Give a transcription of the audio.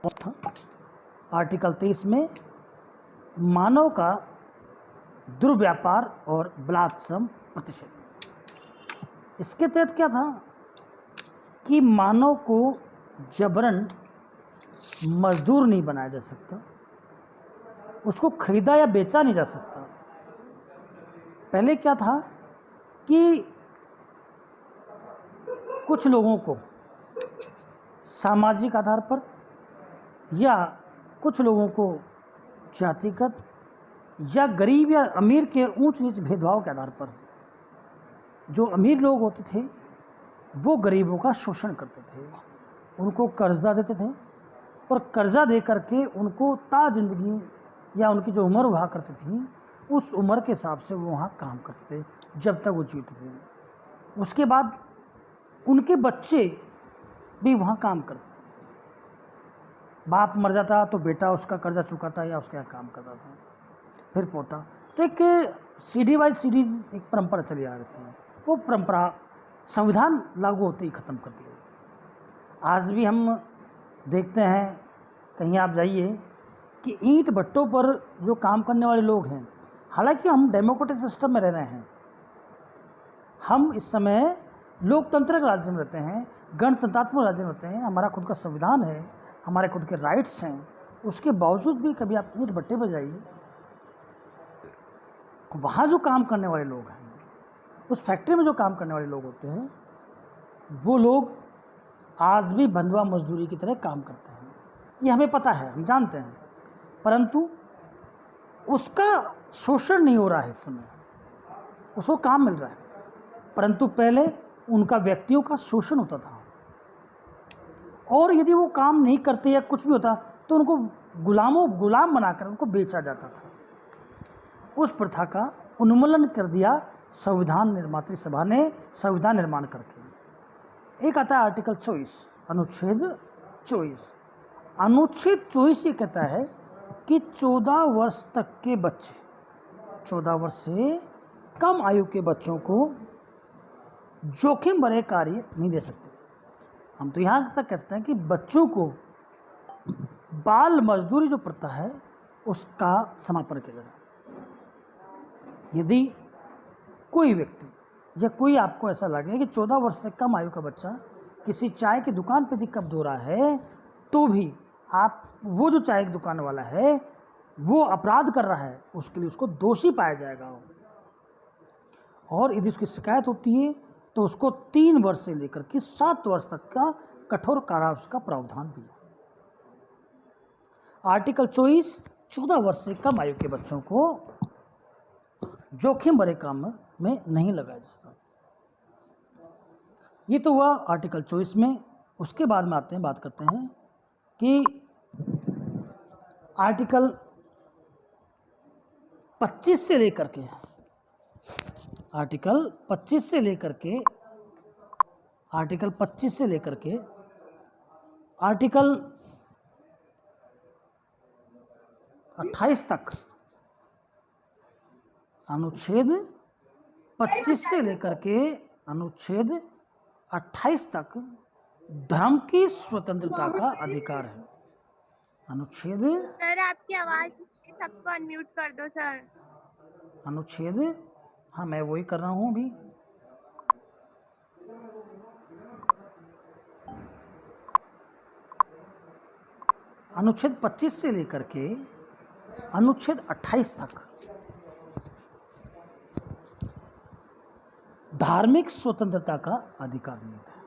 था आर्टिकल 23 में मानव का दुर्व्यापार और बलात्संग प्रतिषेध। इसके तहत क्या था कि मानव को जबरन मजदूर नहीं बनाया जा सकता, उसको खरीदा या बेचा नहीं जा सकता। पहले क्या था कि कुछ लोगों को सामाजिक आधार पर या कुछ लोगों को जातिगत या गरीब या अमीर के ऊंच नीच भेदभाव के आधार पर जो अमीर लोग होते थे वो गरीबों का शोषण करते थे, उनको कर्जा देते थे और कर्जा दे करके उनको ता जिंदगी या उनकी जो उम्र हुआ करती थी उस उम्र के हिसाब से वो वहाँ काम करते थे जब तक वो जीते थे। उसके बाद उनके बच्चे भी वहाँ काम करते थे। बाप मर जाता तो बेटा उसका कर्जा चुकाता या उसके यहाँ काम करता था, फिर पोता। तो एक सीढ़ी बाई सीढ़ीज एक परंपरा चली आ रही थी, वो परंपरा संविधान लागू होते ही ख़त्म कर दी गई। आज भी हम देखते हैं, कहीं आप जाइए कि ईंट भट्टों पर जो काम करने वाले लोग हैं, हालांकि हम डेमोक्रेटिक सिस्टम में रह रहे हैं, हम इस समय लोकतंत्र राज्य में रहते हैं, गणतंत्रात्मक राज्य में रहते हैं, हमारा खुद का संविधान है, हमारे खुद के राइट्स हैं, उसके बावजूद भी कभी आप ईंट भट्टे पर जाइए, वहाँ जो काम करने वाले लोग हैं, उस फैक्ट्री में जो काम करने वाले लोग होते हैं, वो लोग आज भी बंधुआ मजदूरी की तरह काम करते हैं। ये हमें पता है, हम जानते हैं, परंतु उसका शोषण नहीं हो रहा है इस समय, उसको काम मिल रहा है। परंतु पहले उनका व्यक्तियों का शोषण होता था और यदि वो काम नहीं करते या कुछ भी होता तो उनको गुलाम बनाकर उनको बेचा जाता था। उस प्रथा का उन्मूलन कर दिया संविधान निर्मात्री सभा ने संविधान निर्माण करके। एक आता है आर्टिकल 24, अनुच्छेद 24। अनुच्छेद 24 ये कहता है कि 14 वर्ष तक के बच्चे, 14 वर्ष से कम आयु के बच्चों को जोखिम भरे कार्य नहीं दे सकते। हम तो यहाँ तक कह सकते हैं कि बच्चों को बाल मजदूरी जो प्रथा है उसका समापन किया जाए। यदि कोई व्यक्ति या कोई आपको ऐसा लगे कि 14 वर्ष से कम आयु का बच्चा किसी चाय की दुकान पर कप धो रहा है, तो भी आप वो जो चाय की दुकान वाला है वो अपराध कर रहा है, उसके लिए उसको दोषी पाया जाएगा। और यदि उसकी शिकायत होती है तो उसको 3 वर्ष से लेकर के 7 वर्ष तक का कठोर कारावास का प्रावधान भी है। आर्टिकल 24 14 वर्ष से कम आयु के बच्चों को जोखिम भरे काम में नहीं लगाया जाता। ये तो हुआ आर्टिकल 24 में। उसके बाद में आते हैं, बात करते हैं कि आर्टिकल 25 से लेकर के आर्टिकल 25 से लेकर के आर्टिकल 28 तक, अनुच्छेद 25 से लेकर के अनुच्छेद 28 तक धर्म की स्वतंत्रता का अधिकार है। अनुच्छेद सर आपकी आवाज सबको अनम्यूट कर दो सर। अनुच्छेद, हाँ मैं वही कर रहा हूँ अभी। अनुच्छेद 25 से लेकर के अनुच्छेद 28 तक धार्मिक स्वतंत्रता का अधिकार निहित है।